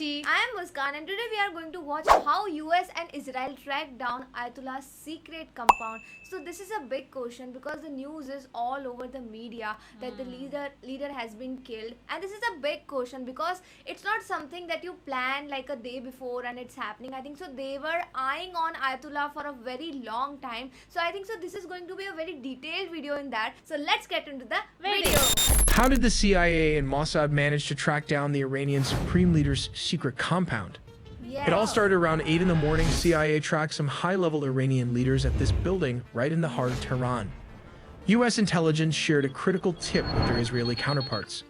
Sakshi. I am Muskan and today we are going to watch how US and Israel tracked down Ayatollah's secret compound. So this is a big question because the news is all over the media that the leader has been killed, and this is a big question because it's not something that you plan like a day before and it's happening. I think so they were eyeing on Ayatollah for a very long time. So I think so this is going to be a very detailed video in that. So let's get into the video. How did the CIA and Mossad manage to track down the Iranian Supreme Leader's secret compound? Yeah. It all started around 8 in the morning. CIA tracked some high-level Iranian leaders at this building right in the heart of Tehran. U.S. intelligence shared a critical tip with their Israeli counterparts.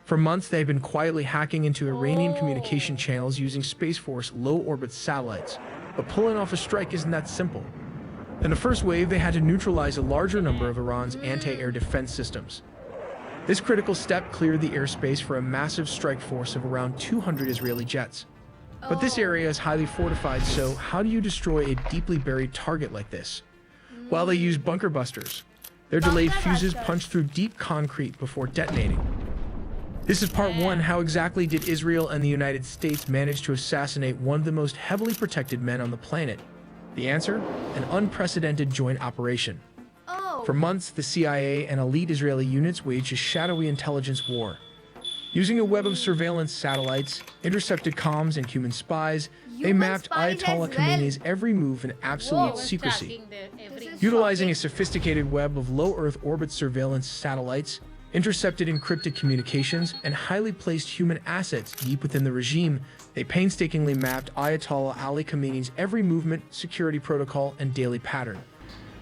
For months, they had been quietly hacking into Iranian communication channels using Space Force low-orbit satellites. But pulling off a strike isn't that simple. In the first wave, they had to neutralize a larger number of Iran's anti-air defense systems. This critical step cleared the airspace for a massive strike force of around 200 Israeli jets. But this area is highly fortified, so how do you destroy a deeply buried target like this? Well, they use bunker busters. Their delayed fuses punch through deep concrete before detonating. This is part one. How exactly did Israel and the United States manage to assassinate one of the most heavily protected men on the planet? The answer? An unprecedented joint operation. For months, the CIA and elite Israeli units waged a shadowy intelligence war. Using a web of surveillance satellites, intercepted comms, and human spies, they mapped Ayatollah Khamenei's every move in absolute secrecy. Utilizing a sophisticated web of low Earth orbit surveillance satellites, intercepted encrypted communications, and highly placed human assets deep within the regime, they painstakingly mapped Ayatollah Ali Khamenei's every movement, security protocol, and daily pattern.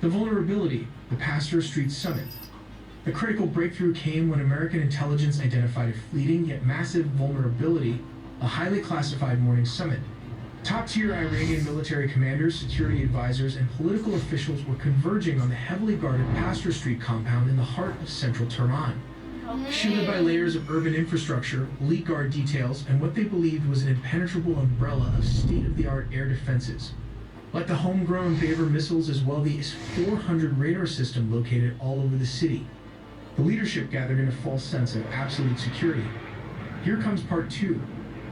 The vulnerability, the Pasteur Street Summit. The critical breakthrough came when American intelligence identified a fleeting yet massive vulnerability, a highly classified morning summit. Top-tier Iranian military commanders, security advisors, and political officials were converging on the heavily guarded Pasteur Street compound in the heart of central Tehran. Shielded by layers of urban infrastructure, elite guard details, and what they believed was an impenetrable umbrella of state-of-the-art air defenses. Like the homegrown Baver missiles as well the S-400 radar system located all over the city. The leadership gathered in a false sense of absolute security. Here comes part two.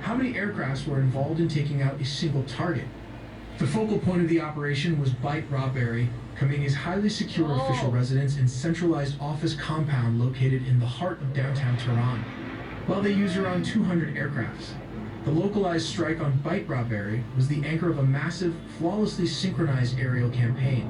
How many aircrafts were involved in taking out a single target? The focal point of the operation was Beit Rabari, Khamenei's highly secure official residence and centralized office compound located in the heart of downtown Tehran. While they used around 200 aircrafts. The localized strike on Beit Rabari was the anchor of a massive, flawlessly synchronized aerial campaign.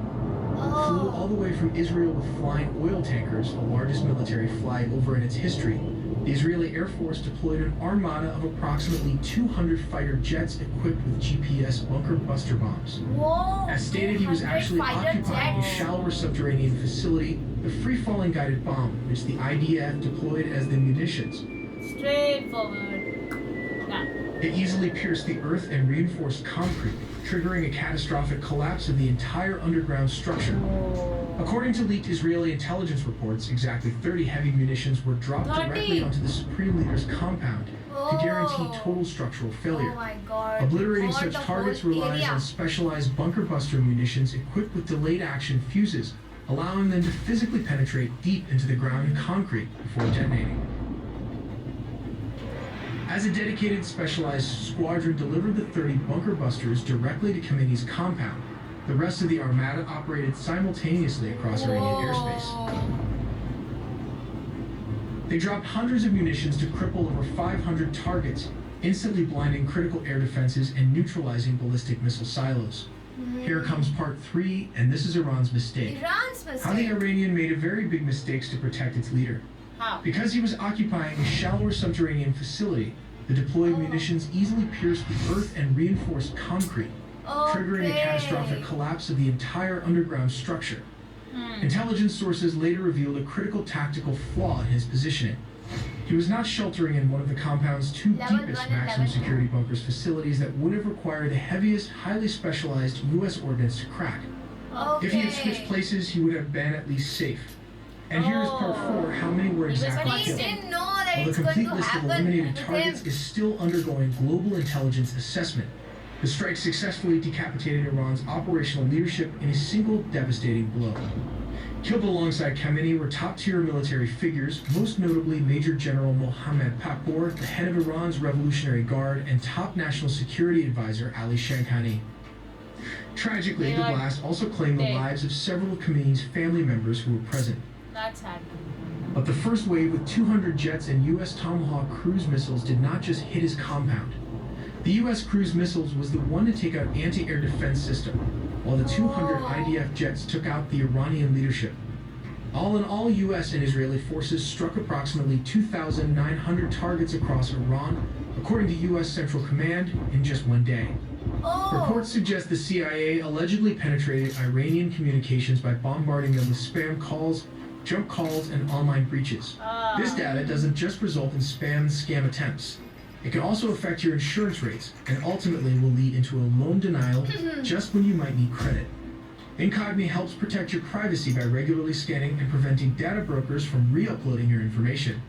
Flew all the way from Israel with flying oil tankers, the largest military flyover in its history. The Israeli Air Force deployed an armada of approximately 200 fighter jets equipped with GPS bunker buster bombs. As stated, he was actually occupying a shallower subterranean facility, the free-falling guided bomb, which the IDF deployed as the munitions. Straightforward. It easily pierced the earth and reinforced concrete, triggering a catastrophic collapse of the entire underground structure. According to leaked Israeli intelligence reports, exactly 30 heavy munitions were dropped directly onto the Supreme Leader's compound to guarantee total structural failure. Obliterating such targets relies on specialized bunker buster munitions equipped with delayed action fuses, allowing them to physically penetrate deep into the ground and concrete before detonating. As a dedicated specialized squadron delivered the 30 bunker busters directly to Khamenei's compound, the rest of the armada operated simultaneously across Iranian airspace. They dropped hundreds of munitions to cripple over 500 targets, instantly blinding critical air defenses and neutralizing ballistic missile silos. Here comes part three, and this is Iran's mistake. How the Iranian made a very big mistake to protect its leader. Because he was occupying a shallower subterranean facility, the deployed munitions easily pierced the earth and reinforced concrete, triggering a catastrophic collapse of the entire underground structure. Intelligence sources later revealed a critical tactical flaw in his positioning. He was not sheltering in one of the compound's two deepest maximum security bunkers facilities that would have required the heaviest, highly specialized U.S. ordnance to crack. If he had switched places, he would have been at least safe. And here is part four, how many were exactly killed. While the complete list of eliminated targets is still undergoing global intelligence assessment, the strike successfully decapitated Iran's operational leadership in a single devastating blow. Killed alongside Khamenei were top-tier military figures, most notably Major General Mohammad Pakpour, the head of Iran's Revolutionary Guard, and top national security advisor Ali Shamkhani. Tragically, the blast also claimed the lives of several of Khamenei's family members who were present. That's sad. But the first wave with 200 jets and U.S. Tomahawk cruise missiles did not just hit his compound. The U.S. cruise missiles was the one to take out anti-air defense system, while the 200 IDF jets took out the Iranian leadership. All in all, U.S. and Israeli forces struck approximately 2,900 targets across Iran, according to U.S. Central Command, in just one day. Reports suggest the CIA allegedly penetrated Iranian communications by bombarding them with spam calls, junk calls, and online breaches. This data doesn't just result in spam and scam attempts. It can also affect your insurance rates and ultimately will lead into a loan denial just when you might need credit. Incogni helps protect your privacy by regularly scanning and preventing data brokers from re-uploading your information.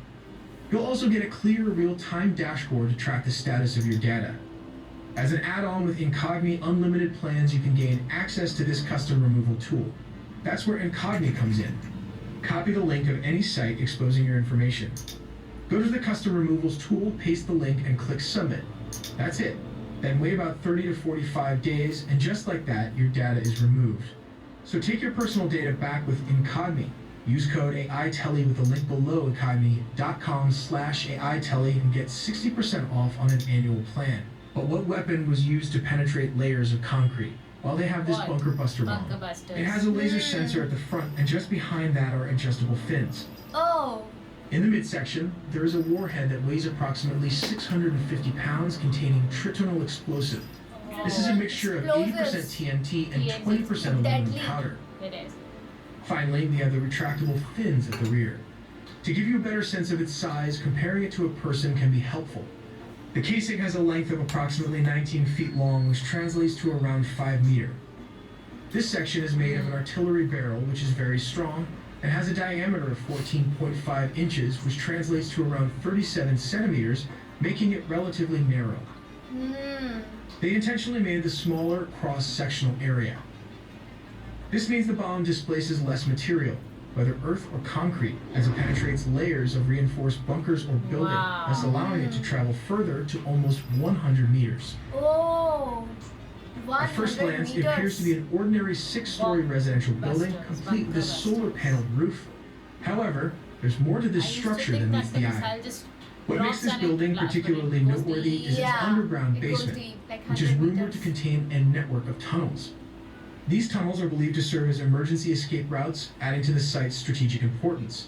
You'll also get a clear, real-time dashboard to track the status of your data. As an add-on with Incogni Unlimited plans, you can gain access to this custom removal tool. That's where Incogni comes in. Copy the link of any site exposing your information. Go to the custom removals tool, paste the link, and click submit. That's it. Then wait about 30 to 45 days, and just like that, your data is removed. So take your personal data back with Incogni. Use code AITELLY with the link below incogni.com/AITELLY and get 60% off on an annual plan. But what weapon was used to penetrate layers of concrete? Well, they have this bunker buster bomb. It has a laser sensor at the front, and just behind that are adjustable fins. In the midsection, there is a warhead that weighs approximately 650 pounds containing tritonal explosive. This is a mixture of 80% TNT and 20% aluminum powder. It is. Finally, we have the retractable fins at the rear. To give you a better sense of its size, comparing it to a person can be helpful. The casing has a length of approximately 19 feet long, which translates to around 5 meters. This section is made of an artillery barrel, which is very strong, and has a diameter of 14.5 inches, which translates to around 37 centimeters, making it relatively narrow. They intentionally made the smaller cross-sectional area. This means the bomb displaces less material, whether earth or concrete, as it penetrates layers of reinforced bunkers or building, thus allowing it to travel further to almost 100 meters. At first glance, it appears to be an ordinary 6-story residential building, complete with a solar-paneled roof. However, there's more to this structure than meets the eye. What makes this building particularly noteworthy is its underground basement, which is rumored to contain a network of tunnels. These tunnels are believed to serve as emergency escape routes, adding to the site's strategic importance.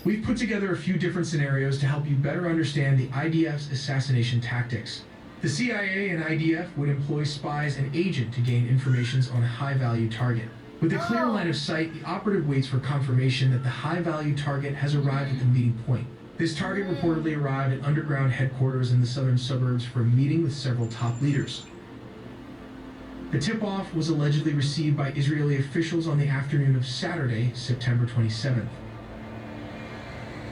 We've put together a few different scenarios to help you better understand the IDF's assassination tactics. The CIA and IDF would employ spies and agents to gain information on a high-value target. With a clear line of sight, the operative waits for confirmation that the high-value target has arrived at the meeting point. This target reportedly arrived at underground headquarters in the southern suburbs for a meeting with several top leaders. The tip-off was allegedly received by Israeli officials on the afternoon of Saturday, September 27th.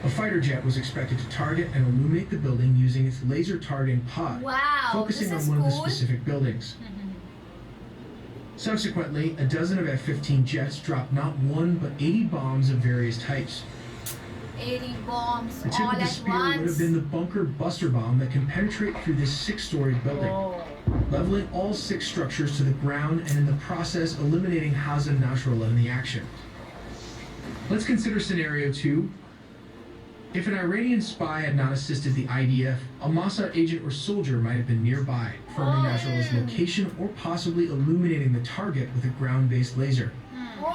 A fighter jet was expected to target and illuminate the building using its laser targeting pod, focusing on one of the specific buildings. Subsequently, a dozen of F-15 jets dropped not one but 80 bombs of various types. 80 bombs The tip all of the at spear would have once. been the bunker buster bomb that can penetrate through this 6-story building, leveling all 6 structures to the ground and in the process eliminating Hassan Nasrallah in the action. Let's consider scenario 2. If an Iranian spy had not assisted the IDF, a Mossad agent or soldier might have been nearby, confirming Nasrallah's location or possibly illuminating the target with a ground-based laser.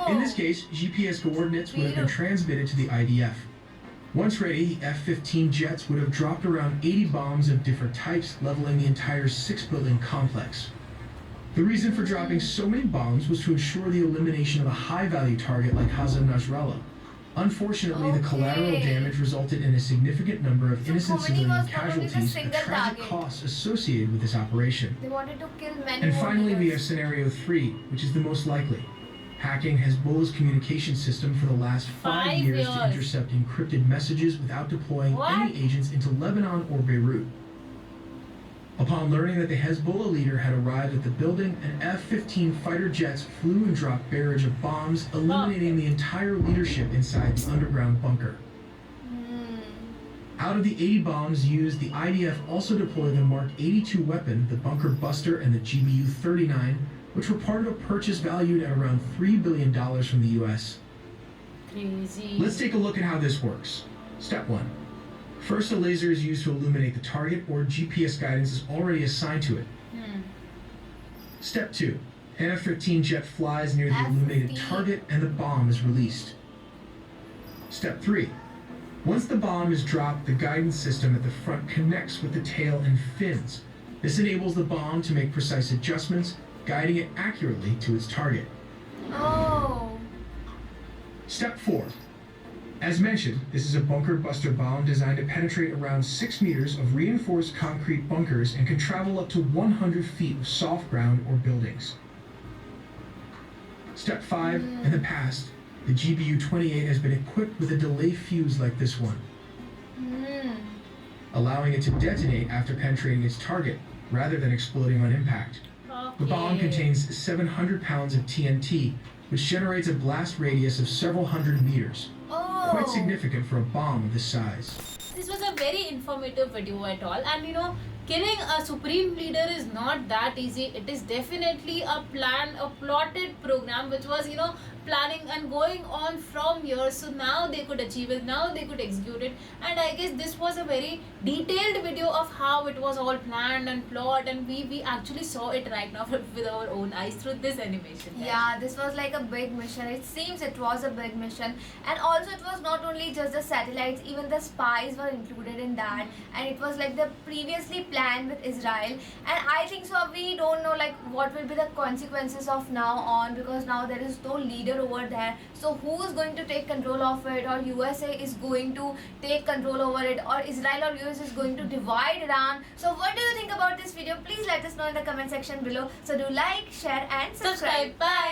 In this case, GPS coordinates would have been transmitted to the IDF. Once ready, the F-15 jets would have dropped around 80 bombs of different types, leveling the entire 6-building complex. The reason for dropping so many bombs was to ensure the elimination of a high-value target like Hassan Nasrallah. Unfortunately, the collateral damage resulted in a significant number of innocent Khamenei civilian was probably the casualties, a single tragic target. cost associated with this operation. They wanted to kill many And more finally, we have leaders. scenario 3, which is the most likely. Hacking Hezbollah's communication system for the last 5 years to intercept encrypted messages without deploying any agents into Lebanon or Beirut. Upon learning that the Hezbollah leader had arrived at the building, an F-15 fighter jets flew and dropped a barrage of bombs, eliminating the entire leadership inside the underground bunker. Out of the 80 bombs used, the IDF also deployed the Mark 82 weapon, the Bunker Buster, and the GBU-39, which were part of a purchase valued at around $3 billion from the US. Crazy. Let's take a look at how this works. Step 1. First, a laser is used to illuminate the target, or GPS guidance is already assigned to it. Step 2. An F-15 jet flies near the illuminated target and the bomb is released. Step 3. Once the bomb is dropped, the guidance system at the front connects with the tail and fins. This enables the bomb to make precise adjustments, guiding it accurately to its target. Oh. Step 4. As mentioned, this is a bunker buster bomb designed to penetrate around 6 meters of reinforced concrete bunkers and can travel up to 100 feet of soft ground or buildings. Step 5. In the past, the GBU-28 has been equipped with a delay fuse like this one, allowing it to detonate after penetrating its target, rather than exploding on impact. The bomb contains 700 pounds of TNT, which generates a blast radius of several hundred meters. Quite significant for a bomb of this size. This was a very informative video at all, and killing a supreme leader is not that easy. It is definitely a plotted program which was planning and going on from years. So now they could achieve it, now they could execute it, and I guess this was a very detailed video of how it was all planned and plot, and we actually saw it right now with our own eyes through this animation. Yeah, this was like a big mission. It seems it was a big mission, and also it was not only just the satellites, even the spies were included in that, and it was like the previously planned with Israel. And I think so we don't know like what will be the consequences of now on, because now there is no leader over there. So who is going to take control of it, or USA is going to take control over it, or Israel or US is going to divide Iran? So what do you think about this video? Please let us know in the comment section below. So do like, share and subscribe. Bye.